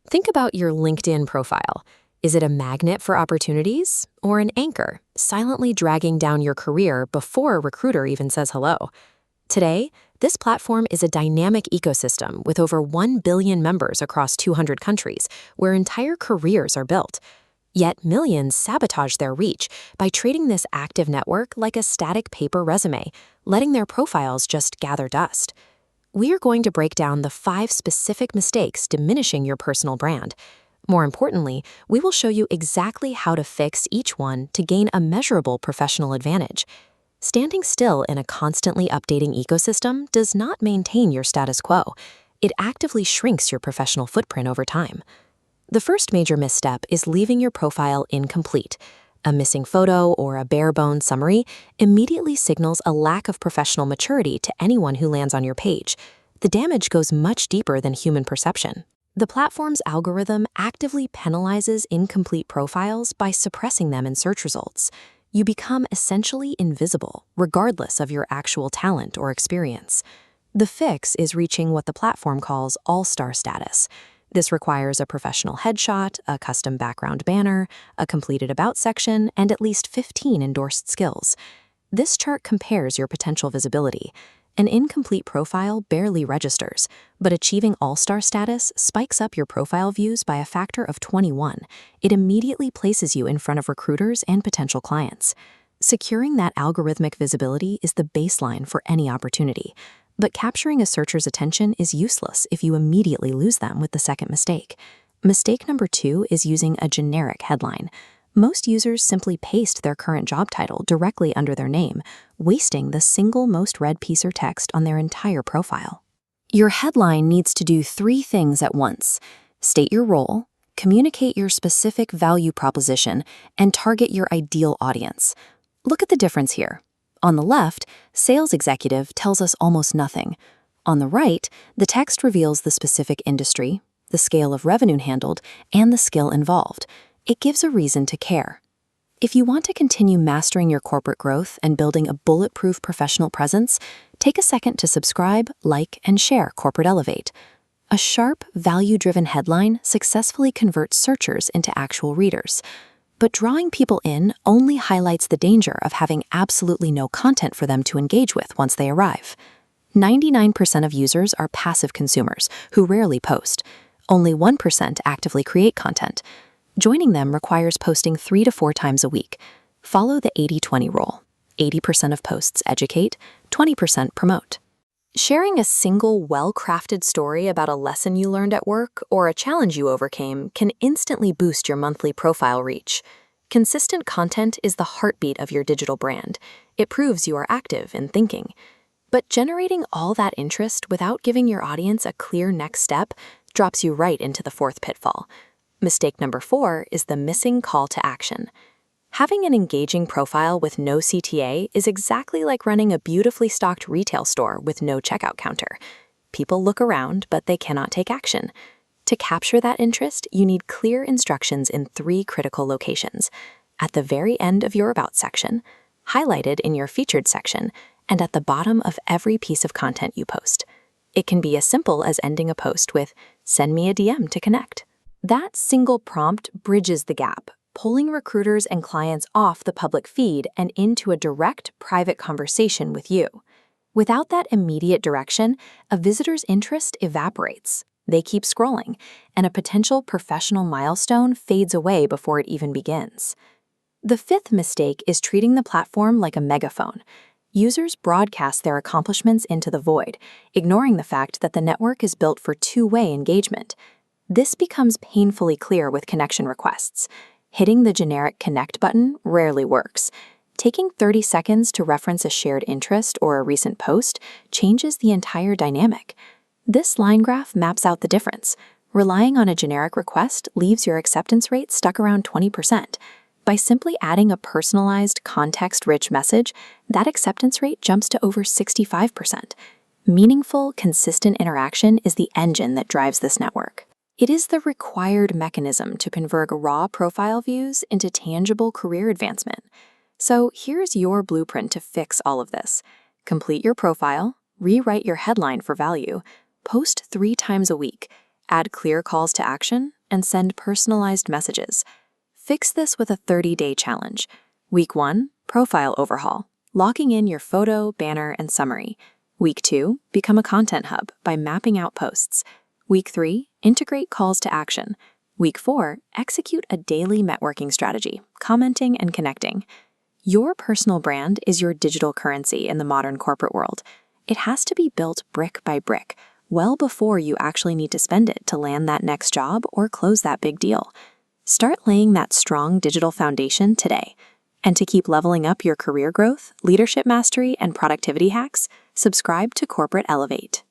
Think about your LinkedIn profile. Is it a magnet for opportunities or an anchor, silently dragging down your career before a recruiter even says hello? Today, this platform is a dynamic ecosystem with over 1 billion members across 200 countries, where entire careers are built. Yet millions sabotage their reach by treating this active network like a static paper resume, letting their profiles just gather dust. We are going to break down the 5 specific mistakes diminishing your personal brand. More importantly, we will show you exactly how to fix each one to gain a measurable professional advantage. Standing still in a constantly updating ecosystem does not maintain your status quo. It actively shrinks your professional footprint over time. The first major misstep is leaving your profile incomplete. A missing photo or a bare-bones summary immediately signals a lack of professional maturity to anyone who lands on your page. The damage goes much deeper than human perception. The platform's algorithm actively penalizes incomplete profiles by suppressing them in search results. You become essentially invisible, regardless of your actual talent or experience. The fix is reaching what the platform calls all-star status. This requires a professional headshot, a custom background banner, a completed about section, and at least 15 endorsed skills. This chart compares your potential visibility. An incomplete profile barely registers, but achieving all-star status spikes up your profile views by a factor of 21. It immediately places you in front of recruiters and potential clients. Securing that algorithmic visibility is the baseline for any opportunity. But capturing a searcher's attention is useless if you immediately lose them with the second mistake. Mistake number 2 is using a generic headline. Most users simply paste their current job title directly under their name, wasting the single most read piece or text on their entire profile. Your headline needs to do 3 things at once: state your role, communicate your specific value proposition, and target your ideal audience. Look at the difference here. On the left, sales executive tells us almost nothing. On the right, the text reveals the specific industry, the scale of revenue handled, and the skill involved. It gives a reason to care. If you want to continue mastering your corporate growth and building a bulletproof professional presence, take a second to subscribe, like, and share Corporate Elevate. A sharp, value-driven headline successfully converts searchers into actual readers. But drawing people in only highlights the danger of having absolutely no content for them to engage with once they arrive. 99% of users are passive consumers who rarely post. Only 1% actively create content. Joining them requires posting 3 to 4 times a week. Follow the 80-20 rule. 80% of posts educate, 20% promote. Sharing a single well-crafted story about a lesson you learned at work or a challenge you overcame can instantly boost your monthly profile reach. Consistent content is the heartbeat of your digital brand. It proves you are active in thinking. But generating all that interest without giving your audience a clear next step drops you right into the 4th pitfall. Mistake number 4 is the missing call to action. Having an engaging profile with no CTA is exactly like running a beautifully stocked retail store with no checkout counter. People look around, but they cannot take action. To capture that interest, you need clear instructions in 3 critical locations: at the very end of your About section, highlighted in your Featured section, and at the bottom of every piece of content you post. It can be as simple as ending a post with, "Send me a DM to connect." That single prompt bridges the gap, pulling recruiters and clients off the public feed and into a direct, private conversation with you. Without that immediate direction, a visitor's interest evaporates. They keep scrolling, and a potential professional milestone fades away before it even begins. The 5th mistake is treating the platform like a megaphone. Users broadcast their accomplishments into the void, ignoring the fact that the network is built for two-way engagement. This becomes painfully clear with connection requests. Hitting the generic connect button rarely works. Taking 30 seconds to reference a shared interest or a recent post changes the entire dynamic. This line graph maps out the difference. Relying on a generic request leaves your acceptance rate stuck around 20%. By simply adding a personalized, context-rich message, that acceptance rate jumps to over 65%. Meaningful, consistent interaction is the engine that drives this network. It is the required mechanism to convert raw profile views into tangible career advancement. So here's your blueprint to fix all of this. Complete your profile, rewrite your headline for value, post 3 times a week, add clear calls to action, and send personalized messages. Fix this with a 30-day challenge. Week 1, profile overhaul, locking in your photo, banner, and summary. Week 2, become a content hub by mapping out posts. Week 3, integrate calls to action. Week 4, execute a daily networking strategy, commenting and connecting. Your personal brand is your digital currency in the modern corporate world. It has to be built brick by brick, well before you actually need to spend it to land that next job or close that big deal. Start laying that strong digital foundation today. And to keep leveling up your career growth, leadership mastery, and productivity hacks, subscribe to Corporate Elevate.